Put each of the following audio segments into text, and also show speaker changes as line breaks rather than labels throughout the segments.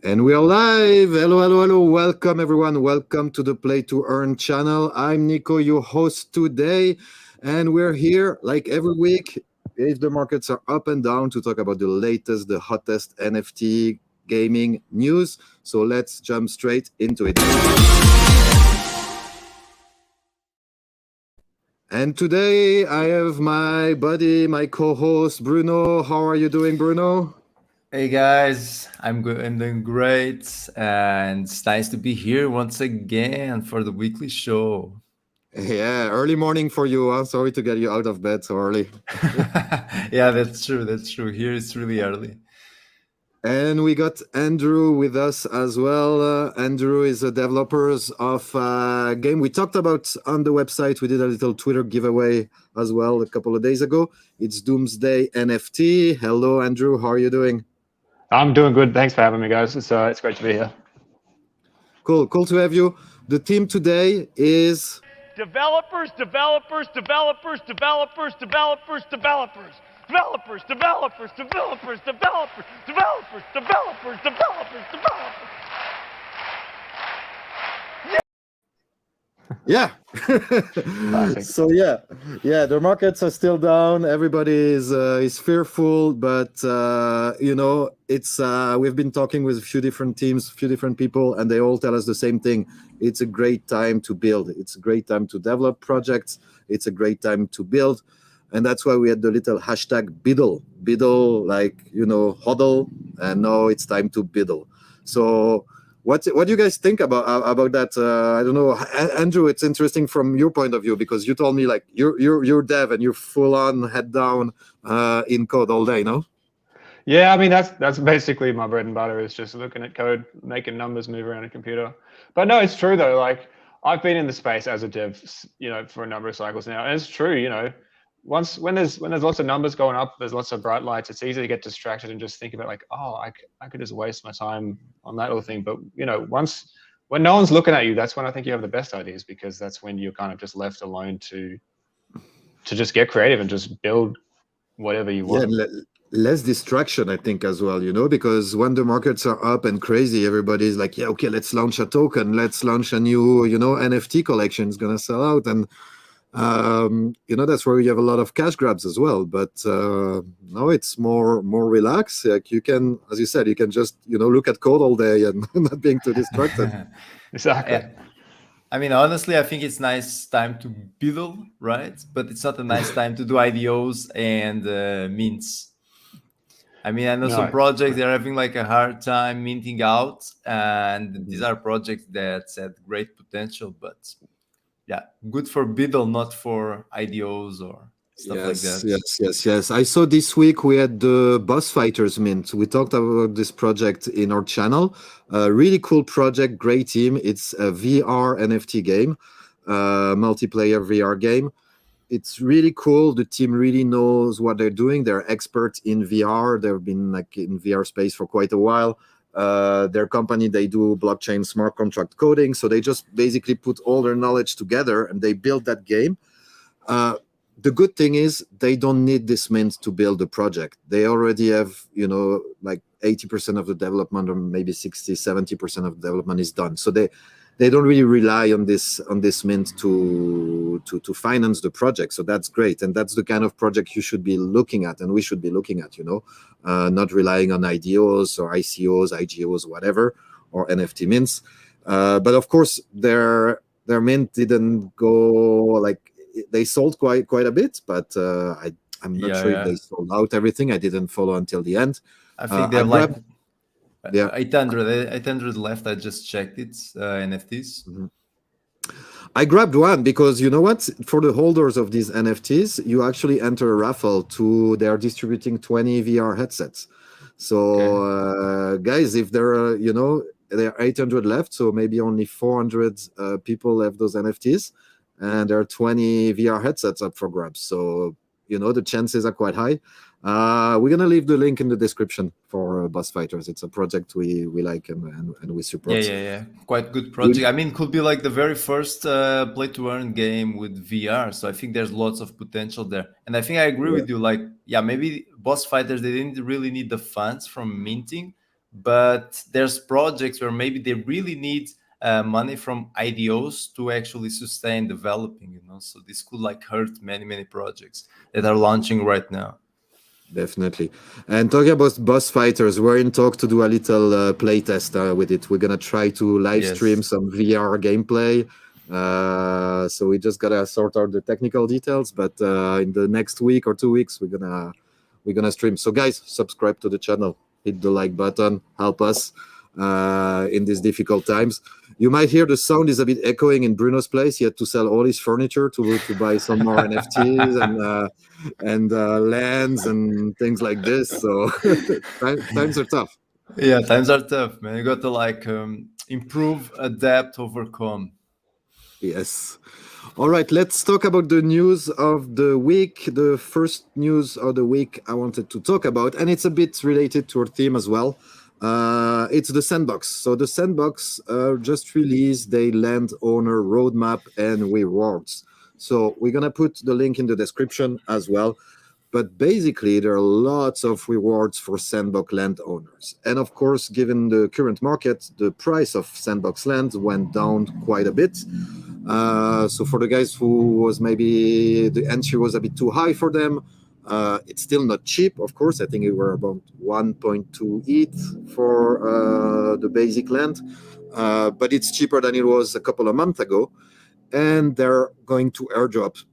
And we are live. Hello, hello, hello. Welcome, everyone. Welcome to the Play to Earn channel. I'm Nico, your host today. And we're here like every week, if the markets are up and down, to talk about the latest, the hottest NFT gaming news. So let's jump straight into it. And today I have my buddy, my co-host, Bruno. How are you doing, Bruno?
Hey guys, I'm good. I'm doing great, and it's nice to be here once again for the weekly show.
Yeah, early morning for you. Huh? Sorry to get you out of bed so early.
Yeah, that's true. That's true. Here it's really early.
And we got Andrew with us as well. Andrew is a developer of a game we talked about on the website. We did a little Twitter giveaway as well a couple of days ago. It's Doomsday NFT. Hello, Andrew. How are you doing?
I'm doing good. Thanks for having me, guys. It's great to be here.
Cool to have you. The team today is
developers, developers, developers, developers, developers, developers. Developers, developers, developers, developers, developers, developers, developers, developers.
Yeah. So yeah, the markets are still down. Everybody is fearful, but it's we've been talking with a few different teams, a few different people, and they all tell us the same thing. It's a great time to build. It's a great time to develop projects. It's a great time to build. And that's why we had the little hashtag BUIDL. BUIDL, like, hodl, and now it's time to BUIDL. So what do you guys think about that? I don't know, Andrew. It's interesting from your point of view because you told me like you're dev and you're full on head down in code all day, no?
Yeah, I mean that's basically my bread and butter is just looking at code, making numbers move around a computer. But no, it's true though. Like I've been in the space as a dev, for a number of cycles now, and it's true. When there's lots of numbers going up, there's lots of bright lights. It's easy to get distracted and just think about like, oh, I could just waste my time on that little thing. But when no one's looking at you, that's when I think you have the best ideas because that's when you're kind of just left alone to just get creative and just build whatever you want.
Yeah, less distraction, I think, as well. Because when the markets are up and crazy, everybody's like, yeah, okay, let's launch a token, let's launch a new, NFT collection. It's gonna sell out, and that's where you have a lot of cash grabs as well. But now it's more relaxed. Like you can, as you said, you can just look at code all day and not being too distracted.
Exactly.
I mean, honestly, I think it's nice time to BUIDL, right? But it's not a nice time to do IDOs and mints. I mean, I know some projects they're having like a hard time minting out, and these are projects that had great potential, but yeah, good for BUIDL, not for IDOs or stuff like that.
Yes. I saw this week we had the Boss Fighters mint. We talked about this project in our channel. Really cool project, great team. It's a VR NFT game, multiplayer VR game. It's really cool. The team really knows what they're doing. They're experts in VR. They've been like in VR space for quite a while. Their company, they do blockchain smart contract coding. So they just basically put all their knowledge together and they build that game. The good thing is they don't need this mint to build a project. They already have, like 80% of the development, or maybe 60, 70% of the development is done. So they don't really rely on this mint to finance the project. So that's great. And that's the kind of project you should be looking at, and we should be looking at, not relying on IDOs or ICOs, IGOs, whatever, or NFT mints. But of course, their mint didn't go like, they sold quite a bit, but I'm not sure if they sold out everything. I didn't follow until the end.
I think they have 800 left. I just checked it, NFTs.
Mm-hmm. I grabbed one because you know what? For the holders of these NFTs, you actually enter a raffle they are distributing 20 VR headsets. So guys, if there are, there are 800 left, so maybe only 400 people have those NFTs. And there are 20 VR headsets up for grabs. So, the chances are quite high. We're going to leave the link in the description for Boss Fighters. It's a project we like and we support.
Yeah. Quite good project. I mean, it could be like the very first play to earn game with VR. So I think there's lots of potential there. And I think I agree with you. Like, maybe Boss Fighters, they didn't really need the funds from minting, but there's projects where maybe they really need money from IDOs to actually sustain developing, so this could like hurt many projects that are launching right now.
Definitely. And talking about Boss Fighters, we're in talk to do a little play test with it. We're gonna try to live stream some VR gameplay. So we just gotta sort out the technical details, but in the next week or 2 weeks we're gonna stream. So guys, subscribe to the channel, hit the like button, help us in these difficult times. You might hear the sound is a bit echoing in Bruno's place. He had to sell all his furniture to buy some more NFTs and lands and things like this. So times are tough.
Yeah, times are tough, man. You got to like improve, adapt, overcome.
Yes. All right, let's talk about the news of the week. The first news of the week I wanted to talk about, and it's a bit related to our theme as well. It's the Sandbox. So the Sandbox just released the landowner roadmap and rewards. So we're going to put the link in the description as well. But basically, there are lots of rewards for Sandbox landowners. And of course, given the current market, the price of Sandbox land went down quite a bit. So for the guys who was maybe the entry was a bit too high for them, it's still not cheap, of course. I think it were about 1.2 ETH for the basic land, but it's cheaper than it was a couple of months ago. And they're going to airdrop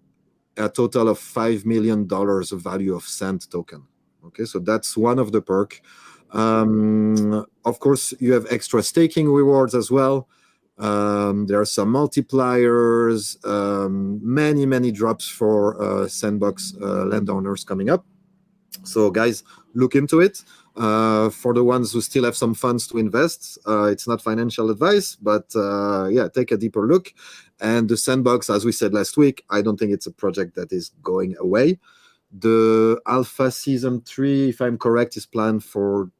a total of $5 million of value of Sand token. Okay, so that's one of the perk. Of course, you have extra staking rewards as well. There are some multipliers, many drops for Sandbox landowners coming up. So guys, look into it. For the ones who still have some funds to invest, it's not financial advice, but yeah, take a deeper look. And the Sandbox, as we said last week, I don't think it's a project that is going away. The Alpha Season 3, if I'm correct, is planned for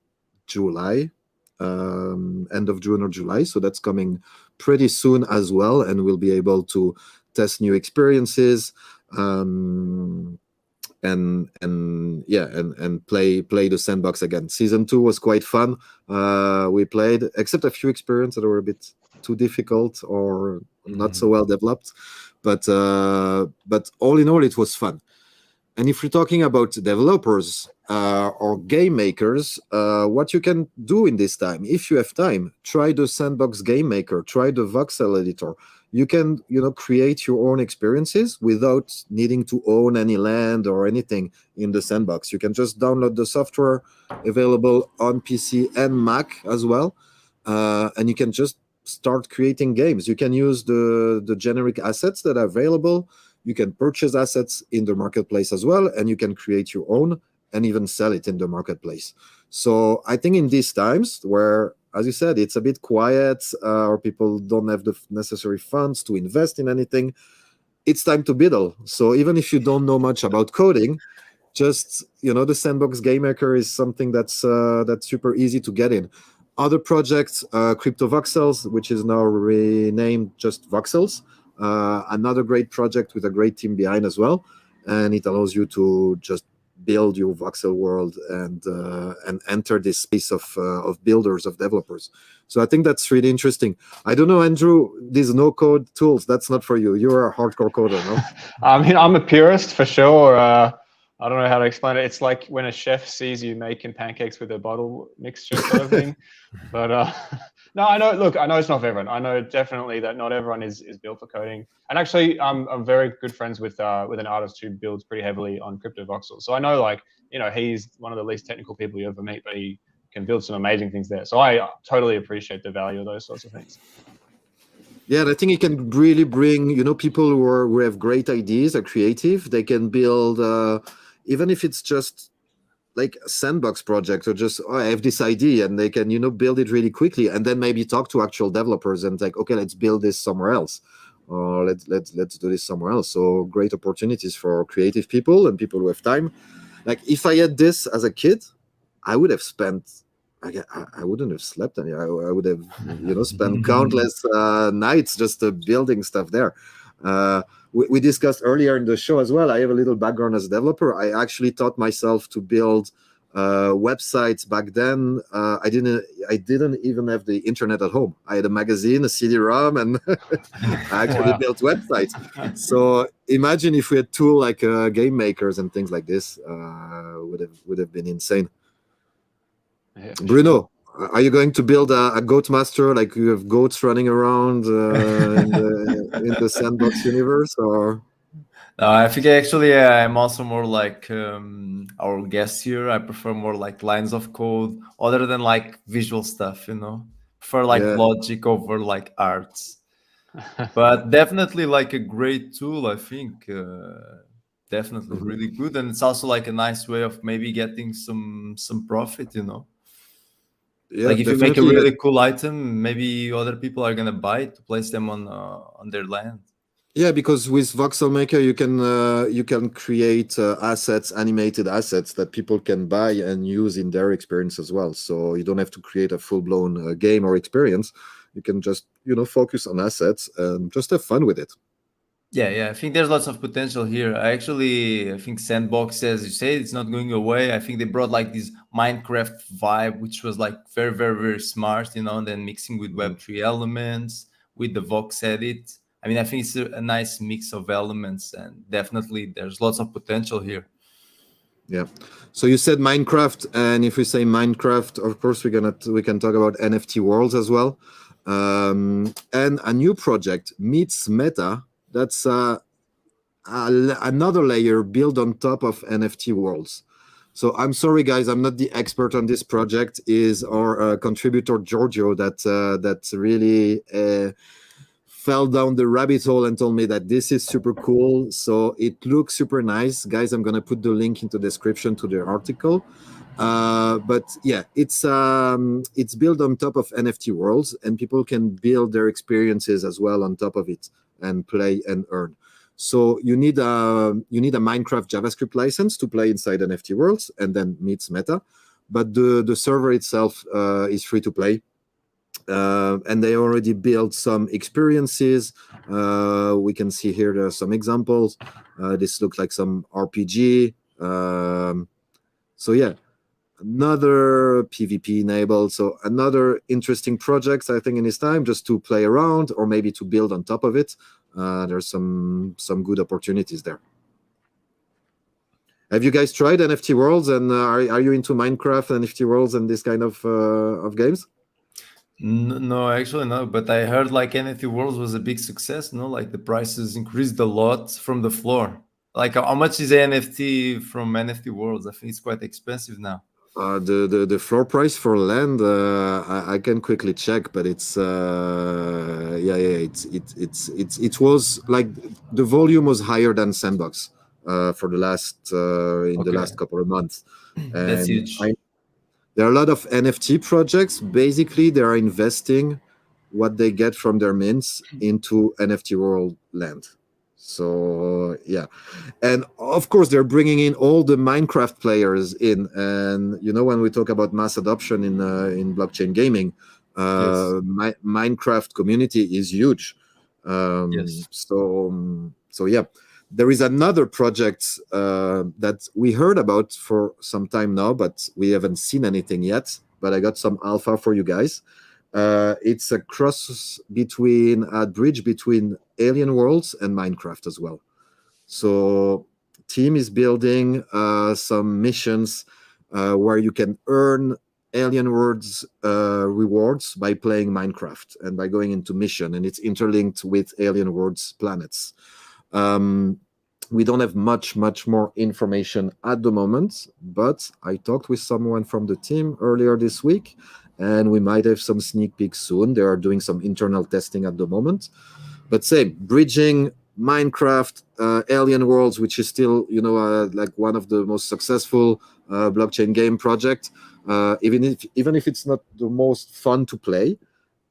July. End of June or July, so that's coming pretty soon as well, and we'll be able to test new experiences and play the Sandbox again. Season 2 was quite fun. We played, except a few experiences that were a bit too difficult or not so well developed, but all in all, it was fun. And if you're talking about developers or game makers, what you can do in this time, if you have time, try the Sandbox Game Maker, try the voxel editor. You can, create your own experiences without needing to own any land or anything in the Sandbox. You can just download the software, available on PC and Mac as well, and you can just start creating games. You can use the generic assets that are available. You can purchase assets in the marketplace as well, and you can create your own and even sell it in the marketplace. So I think in these times where, as you said, it's a bit quiet or people don't have the necessary funds to invest in anything, it's time to BUIDL. So even if you don't know much about coding, just, the Sandbox Game Maker is something that's super easy to get in. Other projects, Crypto Voxels, which is now renamed just Voxels, another great project with a great team behind as well, and it allows you to just build your voxel world and enter this space of builders, of developers. So I think that's really interesting. I don't know, Andrew, these no-code tools, that's not for you. You're a hardcore coder, no?
I mean, I'm a purist for sure. I don't know how to explain it. It's like when a chef sees you making pancakes with a bottle mixture sort of thing. But no, I know. Look, I know it's not for everyone. I know definitely that not everyone is built for coding. And actually, I'm very good friends with an artist who builds pretty heavily on crypto voxels. So I know, he's one of the least technical people you ever meet, but he can build some amazing things there. So I totally appreciate the value of those sorts of things.
Yeah, I think it can really bring, people who have great ideas, are creative. They can build, even if it's just like a Sandbox project or just, I have this idea, and they can, build it really quickly, and then maybe talk to actual developers and like, okay, let's build this somewhere else, or let's do this somewhere else. So great opportunities for creative people and people who have time. Like if I had this as a kid, I would have spent, I wouldn't have slept any. I would have, spent countless nights just building stuff there. We discussed earlier in the show as well. I have a little background as a developer. I actually taught myself to build websites back then. I didn't even have the internet at home. I had a magazine, a CD-ROM, and I actually built websites. So imagine if we had tool like game makers and things like this, would have been insane.
Yeah,
Bruno, are you going to build a goat master, like you have goats running around in the Sandbox universe, or?
I think actually I'm also more like our guest here. I prefer more like lines of code other than like visual stuff, prefer like logic over like arts. But definitely like a great tool, I think. Definitely really good, and it's also like a nice way of maybe getting some profit,
Yeah,
like if you make a
definitely.
really cool item, maybe other people are gonna buy it to place them on their land.
Yeah, because with Voxel Maker you can create assets, animated assets that people can buy and use in their experience as well. So you don't have to create a full-blown game or experience. You can just focus on assets and just have fun with it.
Yeah, I think there's lots of potential here. I think Sandbox, as you say, it's not going away. I think they brought like this Minecraft vibe, which was like very, very, very smart, and then mixing with Web3 elements, with the Vox edit. I mean, I think it's a nice mix of elements, and definitely there's lots of potential here.
Yeah. So you said Minecraft, and if we say Minecraft, of course we can talk about NFT worlds as well, and a new project, MeetsMeta. That's another layer built on top of NFT worlds. So I'm sorry, guys, I'm not the expert on this project. Is our contributor Giorgio that really fell down the rabbit hole and told me that this is super cool. So it looks super nice, guys. I'm gonna put the link into the description to the article. But yeah, it's built on top of NFT worlds, and people can build their experiences as well on top of it and play and earn. So you need a Minecraft JavaScript license to play inside NFT worlds, and then MeetsMeta. But the server itself is free to play. And they already built some experiences. We can see here there are some examples. This looks like some RPG. So yeah, another PvP enabled. So another interesting project, I think, in this time, just to play around or maybe to build on top of it. There's some good opportunities there. Have you guys tried NFT worlds, and are you into Minecraft, NFT worlds, and this kind of games?
No, actually no. But I heard like NFT Worlds was a big success. No, like the prices increased a lot from the floor. Like how much is an NFT from NFT Worlds? I think it's quite expensive now.
The floor price for land, I can quickly check, but it's it was like the volume was higher than Sandbox for the last the last couple of months.
That's huge.
There are a lot of NFT projects. Basically, they are investing what they get from their mints into NFT world land. So yeah, and of course they're bringing in all the Minecraft players in, and when we talk about mass adoption in blockchain gaming, Minecraft community is huge.
Yes.
So yeah, there is another project that we heard about for some time now, but we haven't seen anything yet. But I got some alpha for you guys. It's a bridge between Alien Worlds and Minecraft as well. So team is building some missions where you can earn Alien Worlds rewards by playing Minecraft and by going into mission, and it's interlinked with Alien Worlds planets. We don't have much more information at the moment, but I talked with someone from the team earlier this week, and we might have some sneak peeks soon. They are doing some internal testing at the moment. But same, bridging Minecraft, Alien Worlds, which is still, like one of the most successful blockchain game project, even if it's not the most fun to play.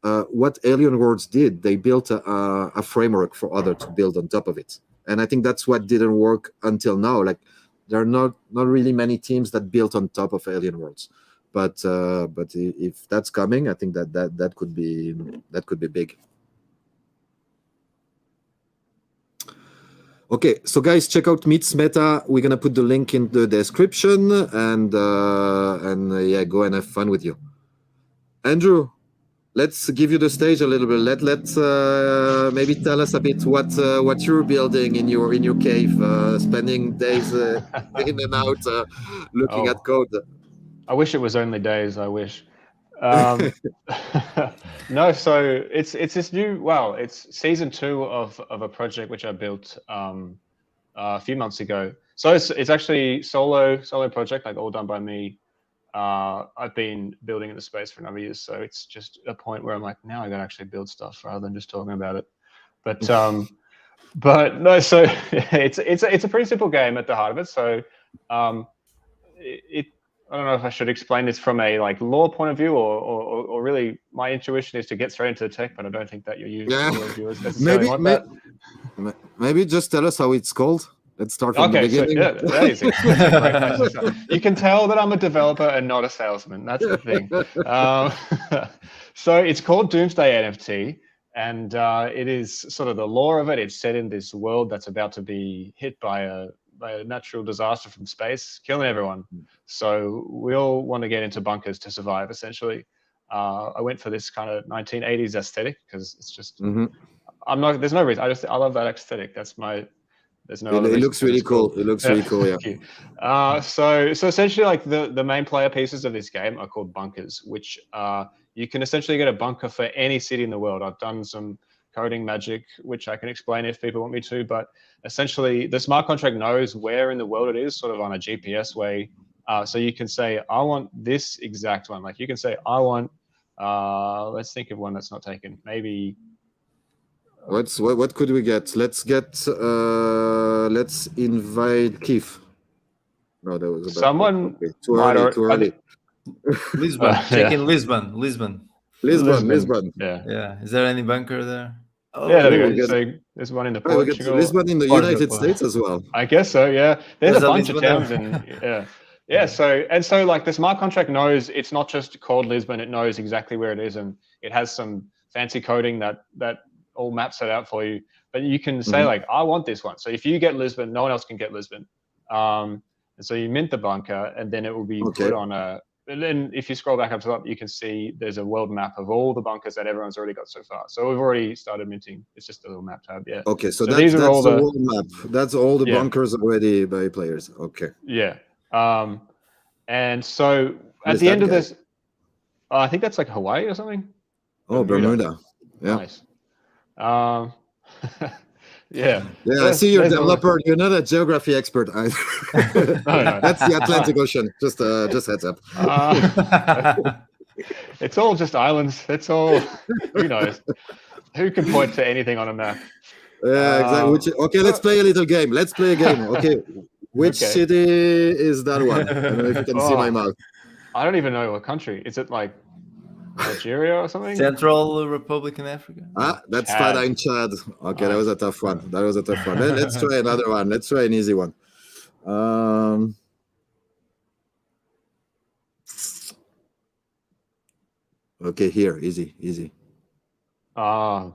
What Alien Worlds did, they built a framework for others to build on top of it. And I think that's what didn't work until now. Like, there are not really many teams that built on top of Alien Worlds. But if that's coming, I think that could be big. Okay, so guys, check out MeetsMeta. We're gonna put the link in the description, and yeah, go and have fun with you. Andrew, let's give you the stage a little bit. Let's maybe tell us a bit what you're building in your cave, spending days in and out looking at code.
I wish it was only days. I wish. No, so it's this new. Well, it's season 2 of a project which I built a few months ago. So it's actually solo project, like all done by me. I've been building in the space for a number of years, so it's just a point where I'm like, now I gotta actually build stuff rather than just talking about it. But but no, so it's a pretty simple game at the heart of it. So I don't know if I should explain this from a like lore point of view, or really my intuition is to get straight into the tech, but I don't think that your viewers necessarily want that.
Maybe just tell us how it's called. Let's start from the beginning.
So, yeah, that is a great place to start. You can tell that I'm a developer and not a salesman. That's the thing. So it's called Doomsday NFT, and it is sort of the lore of it. It's set in this world that's about to be hit by a natural disaster from space, killing everyone. So we all want to get into bunkers to survive, essentially. I went for this kind of 1980s aesthetic because it's just, there's no reason. I love that aesthetic. That's my, there's no other reason.
It looks really cool. It looks really cool, yeah.
So essentially like the main player pieces of this game are called bunkers, which you can essentially get a bunker for any city in the world. I've done some coding magic, which I can explain if people want me to, but essentially the smart contract knows where in the world it is, sort of on a GPS way. So you can say, I want this exact one. Like you can say, I want, let's think of one that's not taken. Maybe.
What could we get? Let's invite Keith. No, that was
someone.
Okay. Too early.
Lisbon. Check in Lisbon.
Lisbon.
Yeah.
Is there any bunker there?
Oh, yeah, there we go. So there's one in the Portugal.
Lisbon in the United States as well.
I guess so. Yeah, there's a bunch of towns in. Yeah. So like the smart contract knows it's not just called Lisbon. It knows exactly where it is, and it has some fancy coding that all maps it out for you. But you can say like, I want this one. So if you get Lisbon, no one else can get Lisbon. And so you mint the bunker, and then it will be put on a. And then if you scroll back up to top, you can see there's a world map of all the bunkers that everyone's already got so far. So we've already started minting. It's just a little map tab, yeah.
Okay, so that's all the world map. That's all the bunkers already by players. Okay.
Yeah. And so at the end of this, I think that's like Hawaii or something.
Oh, Bermuda. Yeah.
Nice. Yeah.
I see you're a developer. You're not a geography expert. No. That's the Atlantic Ocean. Just heads up.
It's all just islands. It's all. Who knows? Who can point to anything on a map?
Yeah, exactly. Okay, let's play a little game. Let's play a game. Okay, which city is that one? I don't know if you can see my mouth.
I don't even know what country. Is it like Nigeria or something?
Central Republic in Africa.
That's Fada in Chad. Okay, that was a tough one. Let's try another one. Let's try an easy one. Okay, here, easy.
Come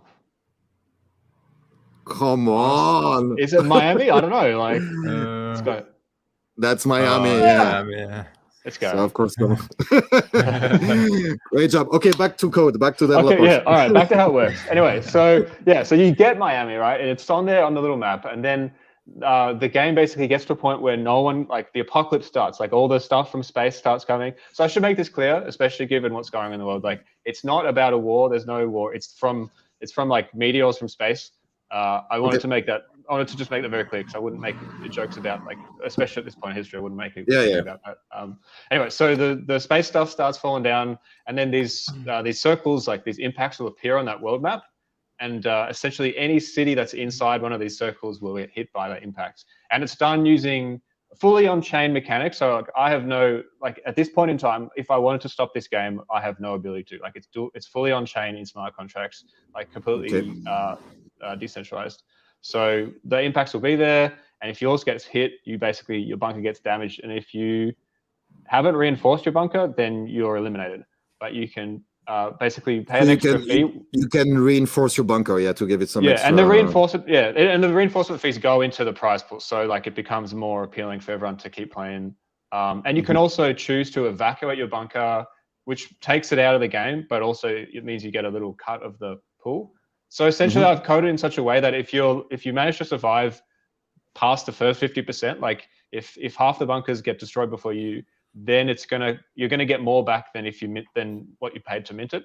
on.
Is it Miami? I don't know. Like, let's go.
That's Miami. Yeah.
Let's go.
So of course, come on. Great job. Okay, back to code. Back to developers.
Okay, yeah. All right, back to how it works. Anyway, so you get Miami, right? And it's on there on the little map, and then the game basically gets to a point where no one, like the apocalypse starts, like all the stuff from space starts coming. So I should make this clear, especially given what's going on in the world. Like, it's not about a war. There's no war. It's from like meteors from space. I wanted to just make that very clear because I wouldn't make jokes about, like, especially at this point in history, I wouldn't make it about that. Anyway, so the space stuff starts falling down, and then these circles, like these impacts, will appear on that world map, and essentially any city that's inside one of these circles will get hit by that impact. And it's done using fully on-chain mechanics. So like, I have no, like, at this point in time, if I wanted to stop this game, I have no ability to. Like, it's fully on-chain in smart contracts, like completely decentralized. So the impacts will be there, and if yours gets hit, your bunker gets damaged. And if you haven't reinforced your bunker, then you're eliminated. But you can basically pay an extra fee.
You can reinforce your bunker, to give it some extra.
And the reinforcement fees go into the prize pool, so like it becomes more appealing for everyone to keep playing. And you can also choose to evacuate your bunker, which takes it out of the game, but also it means you get a little cut of the pool. So essentially, I've coded in such a way that if you manage to survive past the first 50%, like if half the bunkers get destroyed before you, then you're gonna get more back than what you paid to mint it.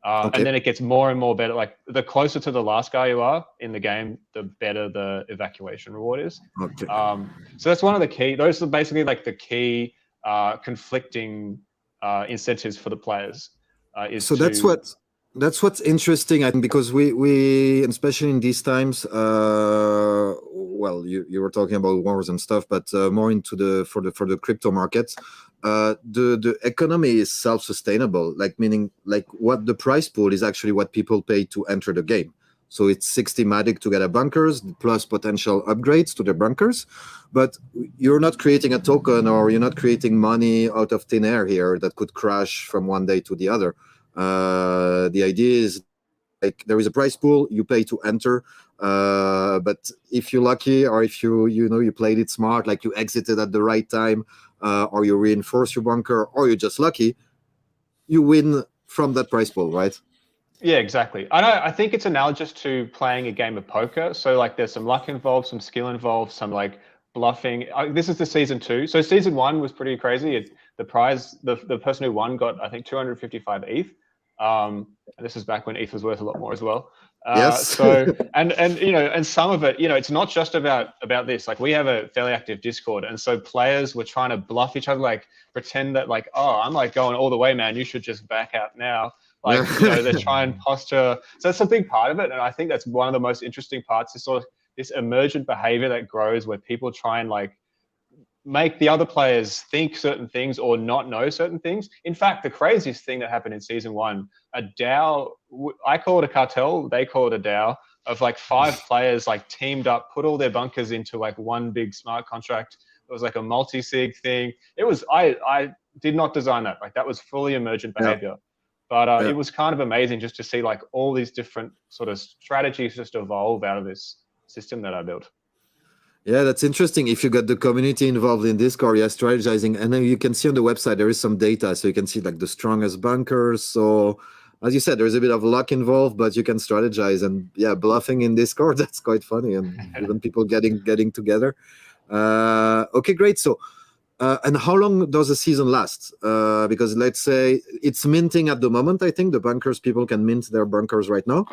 And then it gets more and more better. Like the closer to the last guy you are in the game, the better the evacuation reward is.
Okay.
So that's one of the key. Those are basically like the key conflicting incentives for the players.
That's what's interesting, I think, because we especially in these times, well, you were talking about wars and stuff, but more into for the crypto markets, the economy is self-sustainable, like meaning like what the price pool is actually what people pay to enter the game. So it's 60 Matic to get a bunkers plus potential upgrades to their bunkers, but you're not creating a token or you're not creating money out of thin air here that could crash from one day to the other. The idea is like there is a price pool, you pay to enter, but if you're lucky or if you played it smart, like you exited at the right time, or you reinforce your bunker, or you're just lucky, you win from that price pool, right?
Yeah, exactly. I think it's analogous to playing a game of poker. So like there's some luck involved, some skill involved, some like bluffing. This is the season 2. So season 1 was pretty crazy. The prize, the person who won got, I think, 255 ETH. And this is back when ETH was worth a lot more as well.
Yes.
So and some of it, it's not just about this. Like we have a fairly active Discord, and so players were trying to bluff each other, like pretend that like, oh, I'm like going all the way, man. You should just back out now. Like they're trying posture. So that's a big part of it, and I think that's one of the most interesting parts. Is sort of this emergent behavior that grows, where people try and like make the other players think certain things or not know certain things. In fact, the craziest thing that happened in season 1, a DAO, I call it a cartel, they call it a DAO, of like 5 players like teamed up, put all their bunkers into like one big smart contract. It was like a multi-sig thing. It was, I did not design that. Like that was fully emergent behavior. But it was kind of amazing just to see like all these different sort of strategies just evolve out of this system that I built.
Yeah, that's interesting. If you got the community involved in Discord, strategizing, and then you can see on the website there is some data, so you can see like the strongest bunkers. So, as you said, there's a bit of luck involved, but you can strategize. And bluffing in Discord, that's quite funny, and even people getting together. Okay, great. So, and how long does the season last? Because let's say it's minting at the moment. I think the bunkers, people can mint their bunkers right now.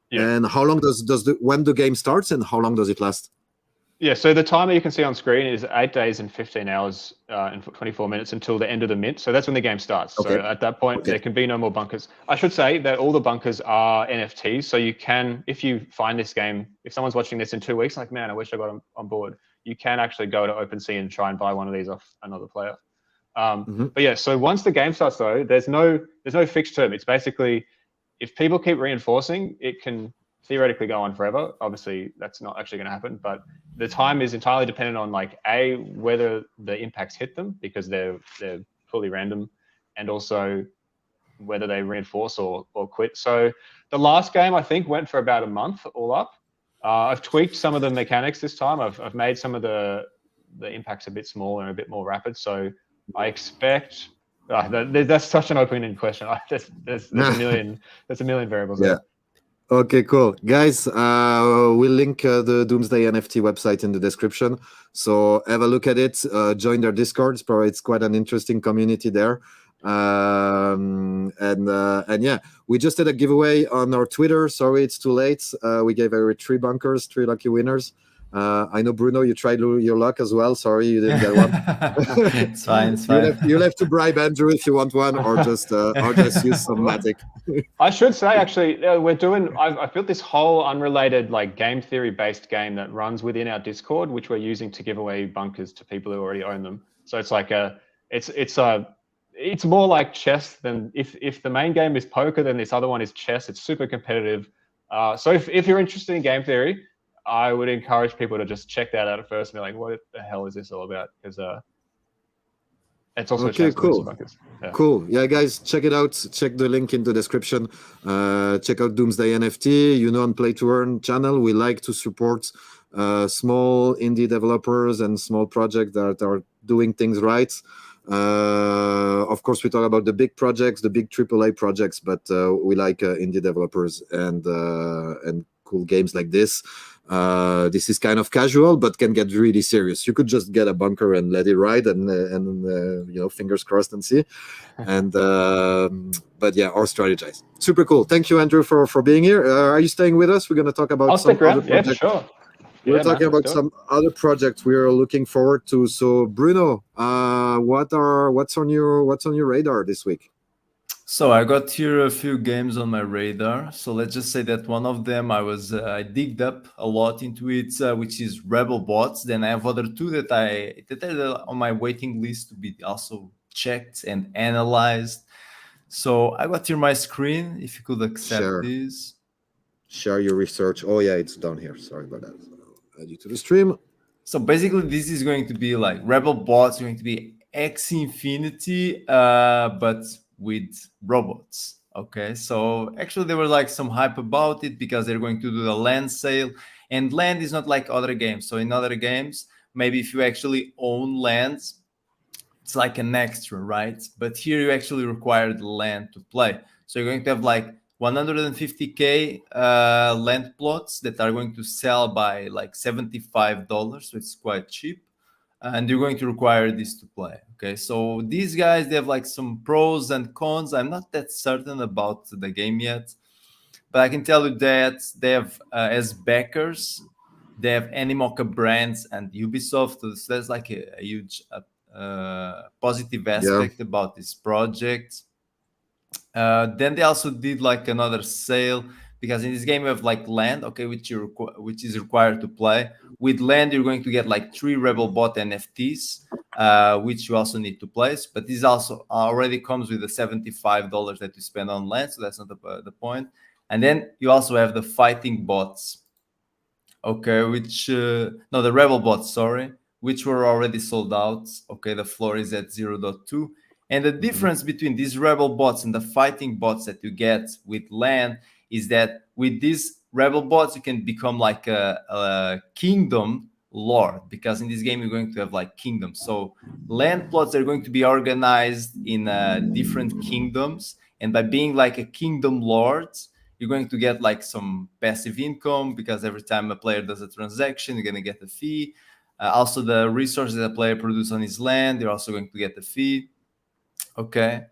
Yeah. And how long does when the game starts, and how long does it last?
Yeah, so the timer you can see on screen is 8 days and 15 hours and 24 minutes until the end of the mint. So that's when the game starts. Okay. So at that point, there can be no more bunkers. I should say that all the bunkers are NFTs. So you can, if you find this game, if someone's watching this in 2 weeks, like, man, I wish I got on board, you can actually go to OpenSea and try and buy one of these off another player. But yeah, so once the game starts though, there's no fixed term. It's basically, if people keep reinforcing, it can theoretically go on forever. Obviously, that's not actually going to happen, but the time is entirely dependent on like whether the impacts hit them because they're fully random, and also whether they reinforce or quit. So the last game I think went for about a month all up. I've tweaked some of the mechanics this time. I've made some of the impacts a bit smaller and a bit more rapid. So I expect that's such an open-ended question. There's a million variables there.
Okay, cool. Guys, we'll link the Doomsday NFT website in the description. So have a look at it. Join their Discord. It's quite an interesting community there. And yeah, we just did a giveaway on our Twitter. Sorry, it's too late. We gave away 3 bunkers, 3 lucky winners. I know, Bruno, you tried your luck as well. Sorry, you didn't get one.
It's fine. It's fine.
You'll have to bribe Andrew if you want one, or just use some Matic.
I should say, actually, I've built this whole unrelated like game theory based game that runs within our Discord, which we're using to give away bunkers to people who already own them. So it's like it's more like chess than if the main game is poker, then this other one is chess. It's super competitive. So if you're interested in game theory, I would encourage people to just check that out at first and be like, what the hell is this all about? Because It's also
Okay,
a chance to win some
cool.
buckets. Yeah.
Cool. Yeah, guys, check it out. Check the link in the description. Check out Doomsday NFT. You know, on Play to Earn channel, we like to support small indie developers and small projects that are doing things right. Of course, we talk about the big projects, the big AAA projects, but we like indie developers and cool games like this. This is kind of casual, but can get really serious. You could just get a bunker and let it ride, and fingers crossed and see. And but yeah, or strategize. Super cool. Thank you, Andrew, for being here. Are you staying with us? We're going to talk about
I'll
some
stick around.
other
Yeah,
projects.
sure.
We're talking about some other projects we're looking forward to. So, Bruno, what's on your radar this week?
So I got here a few games on my radar. So let's just say that one of them I digged up a lot into it, which is Rebel Bots. Then I have other two that are on my waiting list to be also checked and analyzed. So I got here my screen. If you could accept this.
Share your research. Oh yeah, it's down here. Sorry about that. I'll add you to the stream.
So basically, this is going to be like Rebel Bots, going to be X Infinity, but with robots. Okay, so actually there was like some hype about it because they're going to do the land sale, and land is not like other games. So in other games, maybe if you actually own lands, it's like an extra, right? But here you actually require the land to play. So you're going to have like 150k land plots that are going to sell by like $75, so it's quite cheap. And you're going to require this to play. Okay, so these guys, they have like some pros and cons. I'm not that certain about the game yet, but I can tell you that they have as backers, they have Animoca Brands and Ubisoft. So there's like a huge positive aspect about this project. Then they also did like another sale, because in this game you have like land, okay, which is required to play. With land, you're going to get like 3 Rebel Bot NFTs, which you also need to place. But this also already comes with the $75 that you spend on land, so that's not the point. And then you also have the fighting bots, okay, the Rebel bots, sorry, which were already sold out. Okay, the floor is at 0.2. And the difference between these Rebel bots and the fighting bots that you get with land is that with these Rebel bots, you can become like a kingdom lord, because in this game, you're going to have like kingdoms. So land plots are going to be organized in different kingdoms. And by being like a kingdom lord, you're going to get like some passive income, because every time a player does a transaction, you're going to get a fee. Also, the resources that a player produces on his land, you're also going to get a fee. Okay,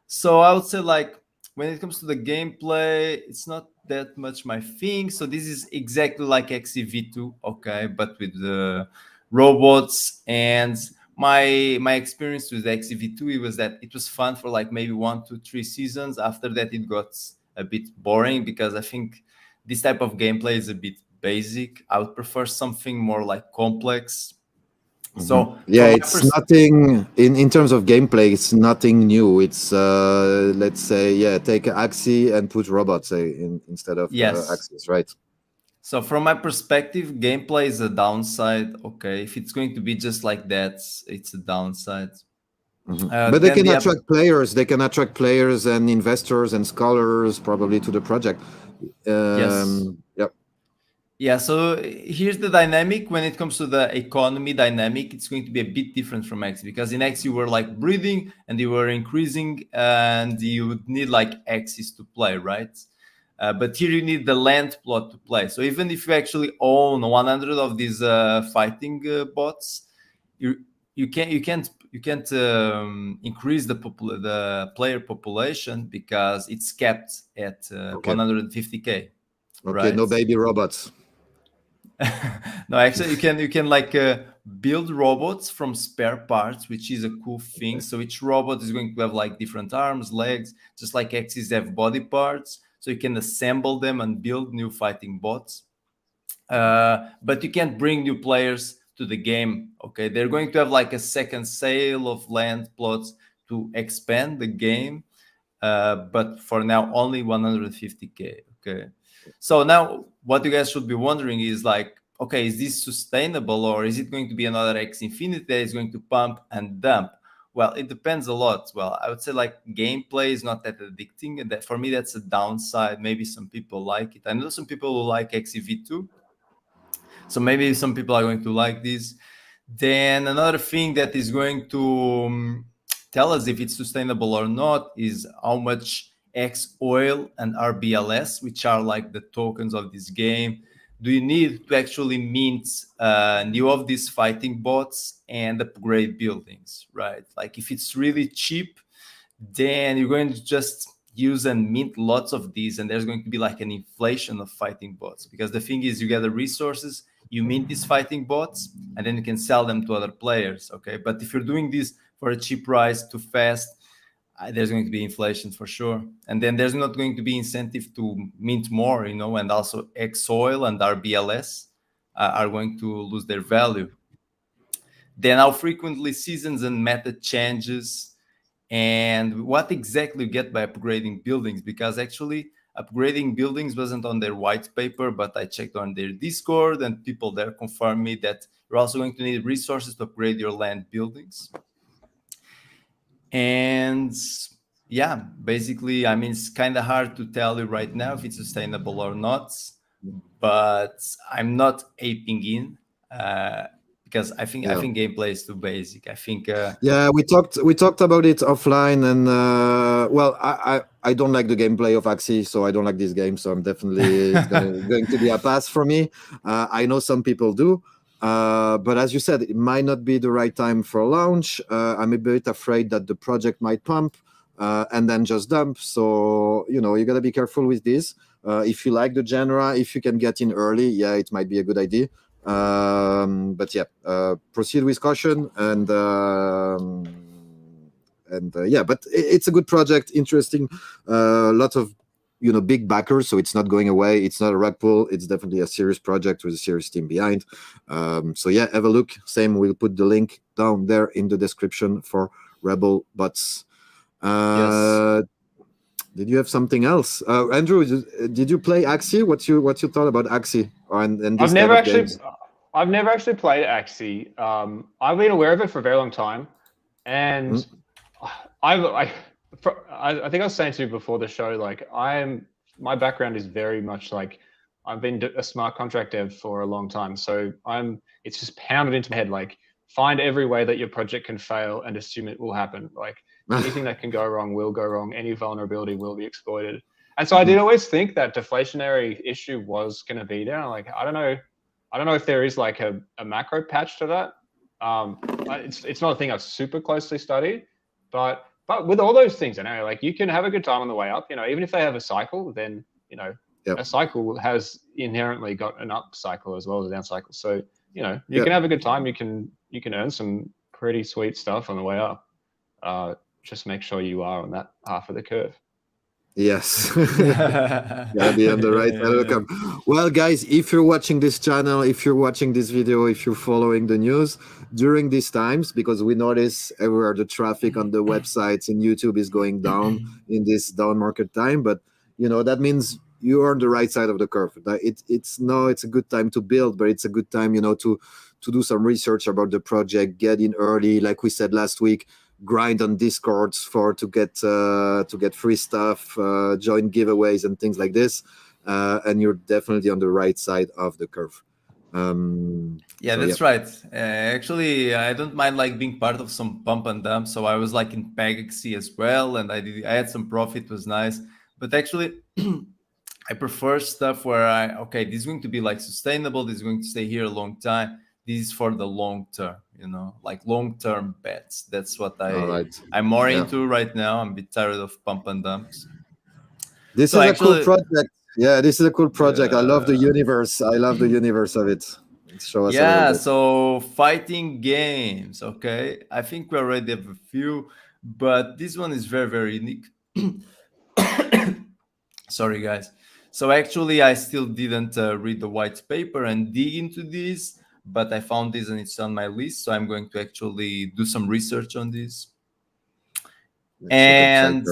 so I would say like when it comes to the gameplay, it's not that much my thing. So this is exactly like XEV2, okay, but with the robots. And my experience with XEV2, it was that it was fun for like maybe 1 to 3 seasons. After that, it got a bit boring, because I think this type of gameplay is a bit basic. I would prefer something more like complex. So
yeah, it's nothing in terms of gameplay. It's nothing new. It's let's say take Axie and put robots instead of Axies, right?
So from my perspective, gameplay is a downside. Okay, if it's going to be just like that, it's a downside.
But they can attract players. They can attract players and investors and scholars probably to the project.
Yes.
Yep.
Yeah, so here's the dynamic. When it comes to the economy dynamic, it's going to be a bit different from X, because in X you were like breeding and you were increasing, and you would need like Axes to play, right? But here you need the land plot to play. So even if you actually own 100 of these fighting bots, you can't increase the player population, because it's capped at 150k.
Okay,
right?
No baby robots.
No, actually, you can like build robots from spare parts, which is a cool thing. So each robot is going to have like different arms, legs, just like X's have body parts. So you can assemble them and build new fighting bots. But you can't bring new players to the game. Okay, they're going to have like a second sale of land plots to expand the game. But for now, only 150k. Okay. So now what you guys should be wondering is like, okay, is this sustainable, or is it going to be another X Infinity that is going to pump and dump? Well, it depends a lot. Well, I would say like gameplay is not that addicting, and that for me that's a downside. Maybe some people like it. I know some people who like XEV2, so maybe some people are going to like this. Then another thing that is going to tell us if it's sustainable or not is how much X oil and RBLS, which are like the tokens of this game, do you need to actually mint new of these fighting bots and upgrade buildings, right? Like if it's really cheap, then you're going to just use and mint lots of these, and there's going to be like an inflation of fighting bots, because the thing is you get the resources, you mint these fighting bots, and then you can sell them to other players. Okay, but if you're doing this for a cheap price too fast, there's going to be inflation for sure, and then there's not going to be incentive to mint more, you know, and also Xoil and RBLS are going to lose their value. Then how frequently seasons and meta changes, and what exactly you get by upgrading buildings, because actually upgrading buildings wasn't on their white paper, but I checked on their Discord and people there confirmed me that you're also going to need resources to upgrade your land buildings. And yeah, basically, I mean, it's kind of hard to tell you right now if it's sustainable or not, but I'm not aping in because I think gameplay is too basic. I think
we talked about it offline, and well, I don't like the gameplay of Axie, so I don't like this game. So I'm definitely it's going to be a pass for me. I know some people do. But as you said, it might not be the right time for launch. I'm a bit afraid that the project might pump and then just dump. So, you know, you got to be careful with this. If you like the genre, if you can get in early, yeah, it might be a good idea. But yeah, proceed with caution, and yeah, but it's a good project, interesting, lot of, you know, big backers, so it's not going away. It's not a rug pull. It's definitely a serious project with a serious team behind. So yeah, have a look. Same, we'll put the link down there in the description for Rebel Bots.
yes.
Did you have something else, Andrew? Did you play Axie? What you thought about Axie and this
I've never actually played Axie. I've been aware of it for a very long time, and I think I was saying to you before the show, like my background is very much like I've been a smart contract dev for a long time, so it's just pounded into my head, like find every way that your project can fail and assume it will happen. Like anything that can go wrong will go wrong. Any vulnerability will be exploited. And so I did always think that deflationary issue was going to be there. Like I don't know if there is like a macro patch to that. It's not a thing I've super closely studied, but with all those things, I know, like you can have a good time on the way up. You know, even if they have a cycle, then you know a cycle has inherently got an up cycle as well as a down cycle. So you know you can have a good time. You can earn some pretty sweet stuff on the way up. Just make sure you are on that half of the curve.
Yes. Gotta be on the right side of the curve. Well, guys, if you're watching this channel, if you're watching this video, if you're following the news during these times, because we notice everywhere the traffic on the websites and YouTube is going down in this down market time, but you know that means you are on the right side of the curve. It's a good time to build, but it's a good time, you know, to do some research about the project, get in early, like we said last week. Grind on Discords to get free stuff, join giveaways and things like this, and you're definitely on the right side of the curve.
That's right. Actually, I don't mind like being part of some pump and dump. So I was like in Pegaxy as well, and I had some profit. It was nice, but actually, I prefer stuff where this is going to be like sustainable. This is going to stay here a long time. This is for the long term, you know, like long-term bets. That's what I'm more into right now. I'm a bit tired of pump and dumps.
This is a cool project. Yeah, this is a cool project. I love the universe. I love the universe of it. Show us a little bit.
So fighting games. Okay, I think we already have a few, but this one is very, very unique. Sorry, guys. So actually, I still didn't read the white paper and dig into this. But I found this and it's on my list, so I'm going to actually do some research on this. And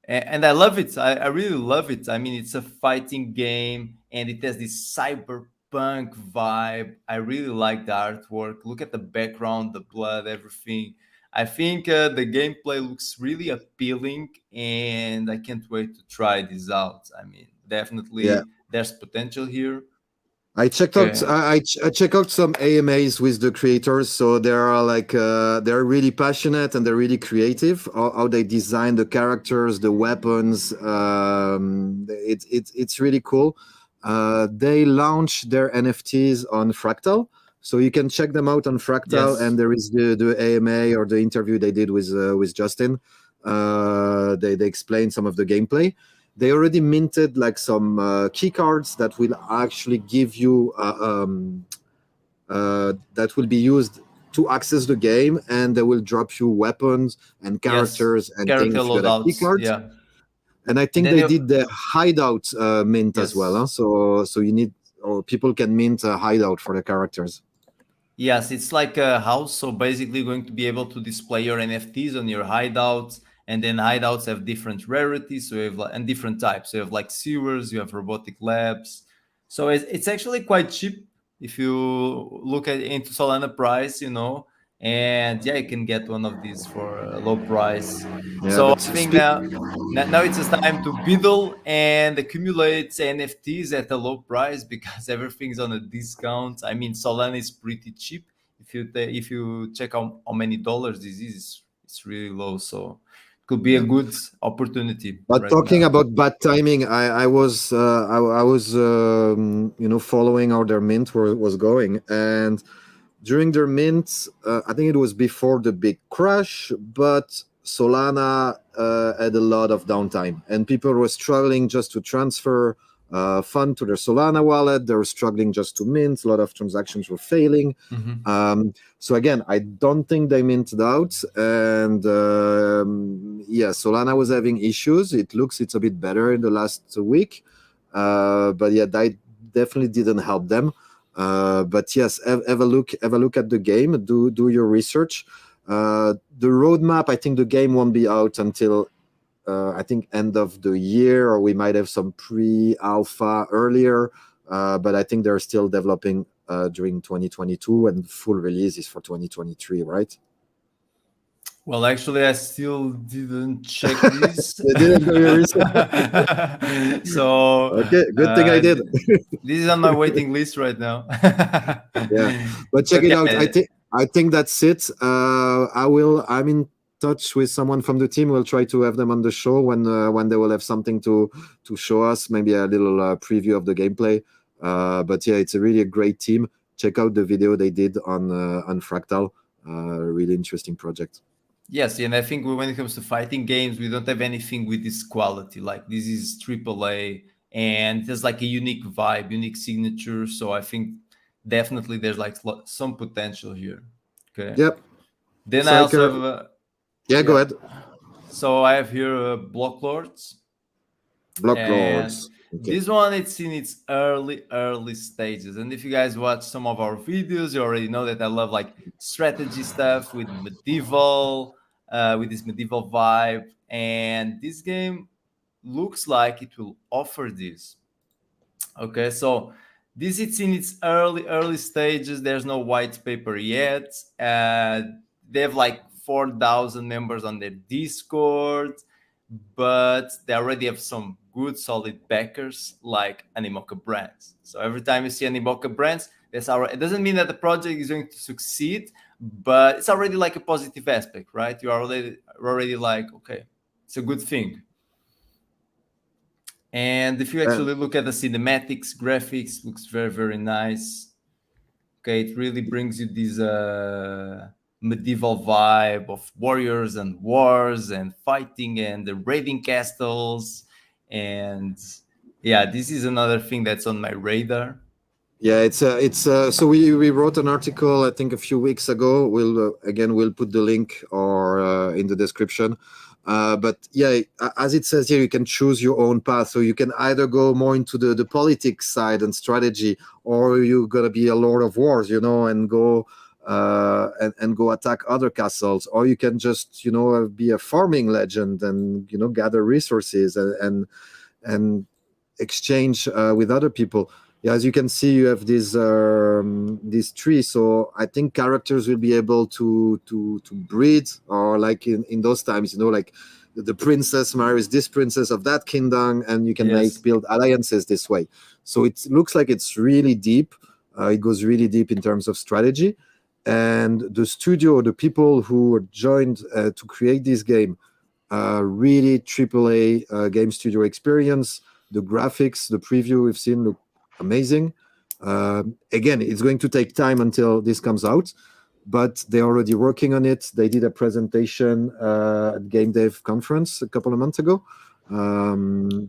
I love it. I really love it. I mean, it's a fighting game and it has this cyberpunk vibe. I really like the artwork. Look at the background, the blood, everything. I think the gameplay looks really appealing, and I can't wait to try this out. I mean, definitely there's potential here.
I checked out I check out some AMAs with the creators, so they are like they're really passionate and they're really creative. How they design the characters, the weapons, it's really cool. They launch their NFTs on Fractal, so you can check them out on Fractal.
Yes.
And there is the AMA or the interview they did with Justin. They explain some of the gameplay. They already minted like some key cards that will actually give you that will be used to access the game, and they will drop you weapons and characters and
character
things that are key
loadouts.
cards.
Yeah.
And I think they did the hideout mint as well. Huh? So you need, or people can mint a hideout for the characters.
Yes, it's like a house. So basically, going to be able to display your NFTs on your hideouts. And then hideouts have different rarities, so you have and different types. So you have like sewers, you have robotic labs. So it's actually quite cheap if you look at into Solana price, and yeah, you can get one of these for a low price.
Yeah,
so I think now it's just time to BUIDL and accumulate NFTs at a low price, because everything's on a discount. I mean, Solana is pretty cheap. If you check out how many dollars this is, it's really low. So could be a good opportunity.
But talking about bad timing, I was following how their mint was going, and during their mint, I think it was before the big crash, but Solana had a lot of downtime, and people were struggling just to transfer fund to their Solana wallet. They were struggling just to mint. A lot of transactions were failing. So again, I don't think they minted out, and Solana was having issues. It's a bit better in the last week, but yeah, that definitely didn't help them. But yes, have a look at the game. Do your research. The roadmap, I think the game won't be out until I think end of the year, or we might have some pre-alpha earlier. But I think they're still developing during 2022, and full release is for 2023, right?
Well, actually, I still didn't check this.
You didn't do your research.
So
okay, good thing I did.
This is on my waiting list right now.
Yeah, but check it out. I think that's it. I'm in touch with someone from the team. We'll try to have them on the show when they will have something to show us, maybe a little preview of the gameplay. But yeah, it's a great team. Check out the video they did on Fractal. Really interesting project.
Yes, and I think when it comes to fighting games, we don't have anything with this quality. Like, this is AAA, and there's like a unique vibe, unique signature. So I think definitely there's like some potential here. Okay.
Yep.
Then Psyker. I also have
go ahead.
So I have here Blocklords.
Blocklords.
Okay. This one, it's in its early stages, and if you guys watch some of our videos, you already know that I love like strategy stuff with medieval, with this medieval vibe, and this game looks like it will offer this. Okay, so this, it's in its early stages. There's no white paper yet. They have like 4,000 members on their Discord, but they already have some good solid backers like Animoca Brands. So every time you see Animoca Brands, it doesn't mean that the project is going to succeed, but it's already like a positive aspect, right? You are already like, okay, it's a good thing. And if you actually look at the cinematics, graphics, looks very, very nice. Okay, it really brings you this medieval vibe of warriors and wars and fighting and the raiding castles. And yeah, this is another thing that's on my radar.
Yeah, it's so we wrote an article, I think, a few weeks ago. We'll put the link or in the description. But yeah, as it says here, you can choose your own path. So you can either go more into the politics side and strategy, or you're gonna be a Lord of Wars, and go and go attack other castles, or you can just be a farming legend and gather resources and exchange with other people. Yeah, as you can see, you have this tree. So I think characters will be able to breed, or like in those times, like the princess marries this princess of that kingdom, and you can build alliances this way. So it looks like it's really deep. It goes really deep in terms of strategy. And the studio, the people who joined to create this game, really AAA game studio experience. The graphics, the preview we've seen look amazing. Again, it's going to take time until this comes out, but they're already working on it. They did a presentation at Game Dev Conference a couple of months ago. You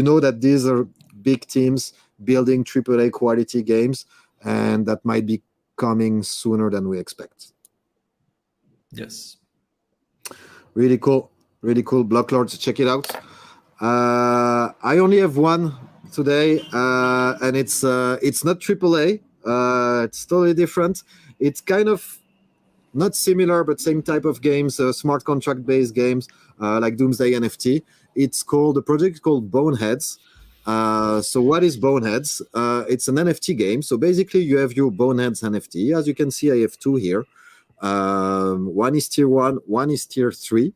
know that these are big teams building AAA quality games, and that might be coming sooner than we expect.
Yes.
Really cool. Blocklords, check it out. I only have one today, and it's not AAA. It's totally different. It's kind of not similar, but same type of games, smart contract-based games like Doomsday NFT. The project is called BoneHeads. So what is BoneHeads? It's an NFT game. So basically, you have your BoneHeads NFT. As you can see, I have two here. One is tier 1, one is tier 3.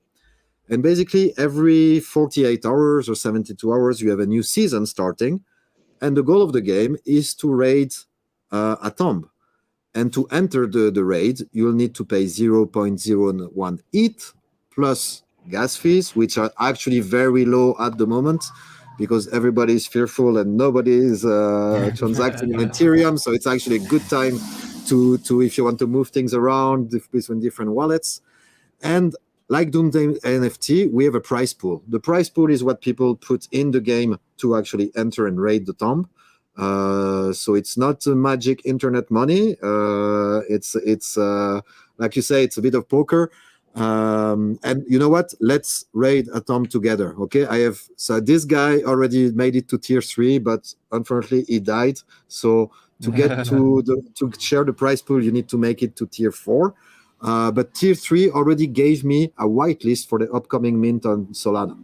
And basically, every 48 hours or 72 hours, you have a new season starting. And the goal of the game is to raid a tomb. And to enter the raid, you'll need to pay 0.01 ETH plus gas fees, which are actually very low at the moment because everybody is fearful and nobody is transacting in Ethereum. So it's actually a good time to if you want to move things around between different wallets. And like Doomsday NFT, we have a prize pool. The prize pool is what people put in the game to actually enter and raid the tomb. So it's not magic internet money. It's like you say, it's a bit of poker. And you know what? Let's raid a tomb together. Okay, so this guy already made it to tier 3, but unfortunately he died. So to get to share the prize pool, you need to make it to tier 4. But tier 3 already gave me a whitelist for the upcoming mint on Solana.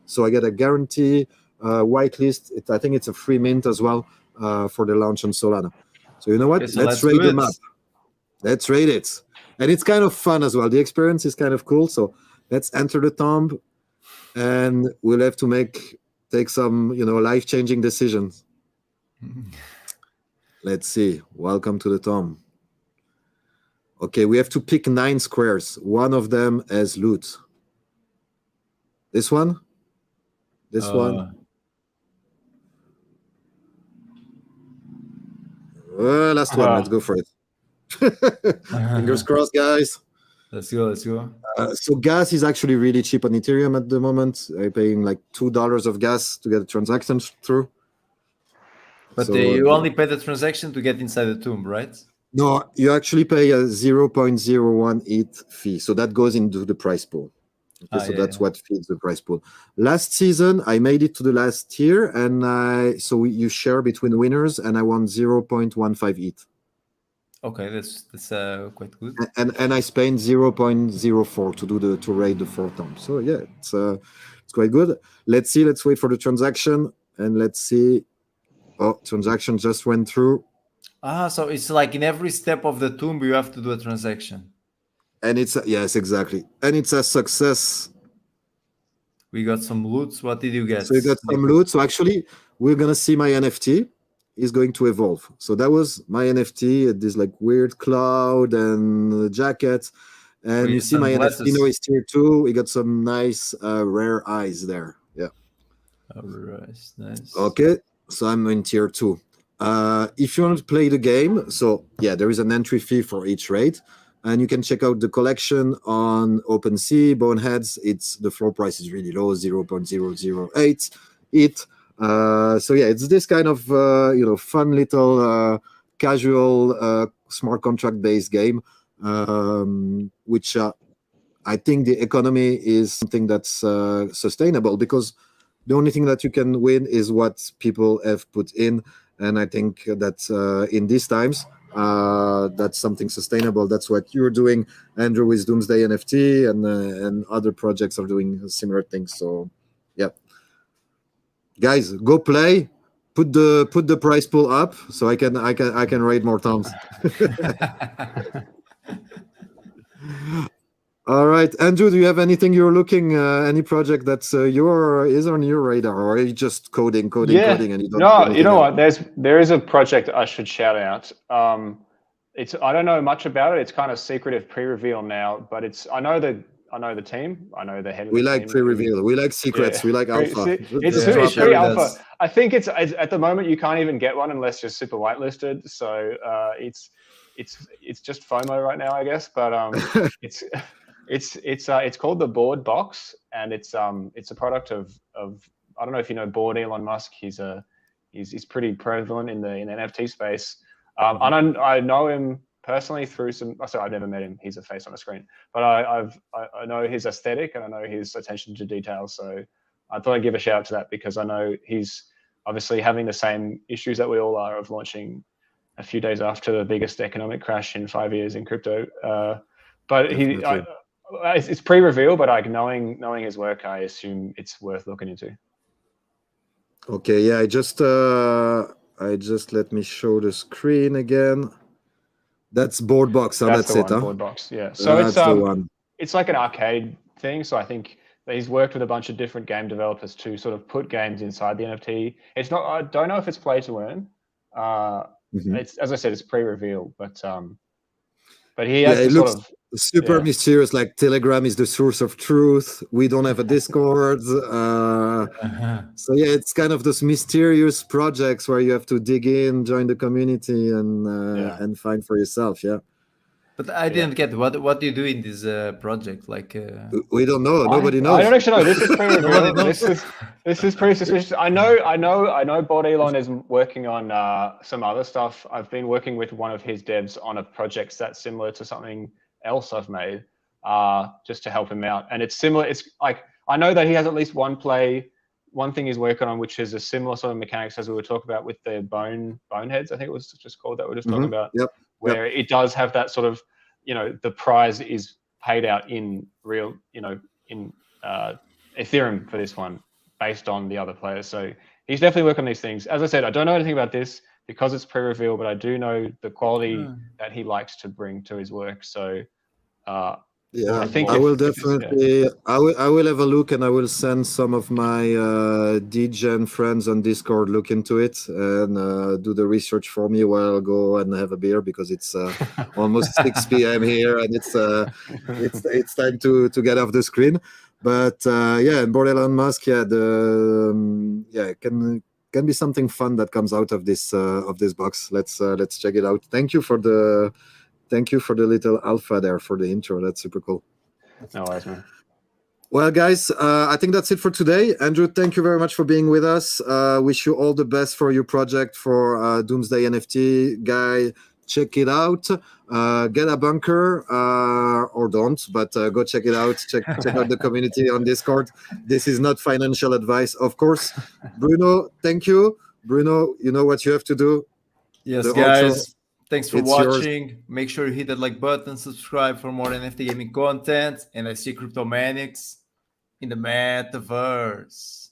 So I get a guarantee whitelist. I think it's a free mint as well for the launch on Solana. So you know what?
Okay,
let's raid them up. Let's raid it. And it's kind of fun as well. The experience is kind of cool. So let's enter the tomb and we'll have to take some, life-changing decisions. Let's see. Welcome to the tomb. Okay, we have to pick 9 squares. One of them as loot. This one? This one? Last one. Let's go for it. Fingers crossed, guys.
Let's go.
So gas is actually really cheap on Ethereum at the moment. I'm paying like $2 of gas to get the transaction through.
But you only pay the transaction to get inside the tomb, right?
No, you actually pay a 0.01 ETH fee. So that goes into the price pool. Okay, that's what feeds the price pool. Last season, I made it to the last tier, and so you share between winners, and I won 0.15 ETH.
Okay, that's quite good.
And I spent 0.04 to raid the 4 tomb. So yeah, it's quite good. Let's see. Let's wait for the transaction, and let's see. Oh, transaction just went through.
So it's like in every step of the tomb, you have to do a transaction.
And yes, exactly. And it's a success.
We got some loot. What did you get?
So you got some loot. So actually, we're going to see my NFT is going to evolve. So that was my NFT, this like weird cloud and jacket. And you see my NFT now is tier 2. We got some nice rare eyes there. Yeah.
All right. Nice.
Okay. So I'm in tier 2. If you want to play the game, so yeah, there is an entry fee for each raid. And you can check out the collection on OpenSea, BoneHeads. The floor price is really low, 0.008 ETH. So yeah, it's this kind of fun little casual smart contract-based game, which I think the economy is something that's sustainable because the only thing that you can win is what people have put in. And I think that in these times, that's something sustainable. That's what you're doing, Andrew, with Doomsday NFT, and other projects are doing similar things. So, yeah, guys, go play. put the price pool up so I can raid more times. All right, Andrew, do you have anything you're looking, any project that's is on your radar, or are you just coding, and you don't?
No, you know what? There is a project I should shout out. I don't know much about it. It's kind of secretive pre-reveal now, but I know the team. I know the head of the team.
We like pre-reveal. We like secrets. We like alpha.
It's pretty alpha. I think it's at the moment you can't even get one unless you're super whitelisted. So it's just FOMO right now, I guess. But it's called the Board Box, and it's a product of I don't know if you know Board Elon Musk. He's pretty prevalent in the NFT space. I know him personally through I've never met him. He's a face on a screen, but I know his aesthetic and I know his attention to detail. So I thought I'd give a shout out to that because I know he's obviously having the same issues that we all are of launching a few days after the biggest economic crash in 5 years in crypto. But it's pre-reveal, but like knowing his work, I assume it's worth looking into.
Okay, yeah, I just let me show the screen again. That's Board Box. That's it, huh?
Board Box, yeah. So it's like an arcade thing. So I think that he's worked with a bunch of different game developers to sort of put games inside the NFT. It's not. I don't know if it's play to earn. It's, as I said, it's pre-reveal, but he has
it looks super mysterious. Like Telegram is the source of truth. We don't have a Discord. So yeah, it's kind of those mysterious projects where you have to dig in, join the community, and find for yourself. Yeah.
But I didn't get what do you do in this project? Like
we don't know. Nobody knows.
I don't actually know. This is pre-reveal. this is pretty suspicious. I know. Board Elon is working on some other stuff. I've been working with one of his devs on a project that's similar to something else I've made, just to help him out. And it's similar. It's like I know that he has at least one thing he's working on, which is a similar sort of mechanics as we were talking about with the BoneHeads. I think it was just called that. We're just talking about.
Yep.
Where it does have that sort of, the prize is paid out in real, in Ethereum for this one, based on the other players. So he's definitely working on these things. As I said, I don't know anything about this because it's pre-reveal, but I do know the quality that he likes to bring to his work. So
yeah,
I think
I will definitely. I will have a look, and I will send some of my DGen friends on Discord look into it and do the research for me while I'll go and have a beer because it's almost 6 p.m. here, and it's time to get off the screen. But yeah, and Board Elon Musk, can be something fun that comes out of this box. Let's check it out. Thank you for the little alpha there for the intro. That's super cool.
No worries, man.
Well, guys, I think that's it for today. Andrew, thank you very much for being with us. Wish you all the best for your project for Doomsday NFT. Guy, check it out. Get a bunker or don't, but go check it out. Check out the community on Discord. This is not financial advice, of course. Bruno, thank you. Bruno, you know what you have to do.
Yes, guys. Thanks for watching. Yours. Make sure you hit that like button, subscribe for more NFT gaming content, and I see Cryptomanics in the metaverse.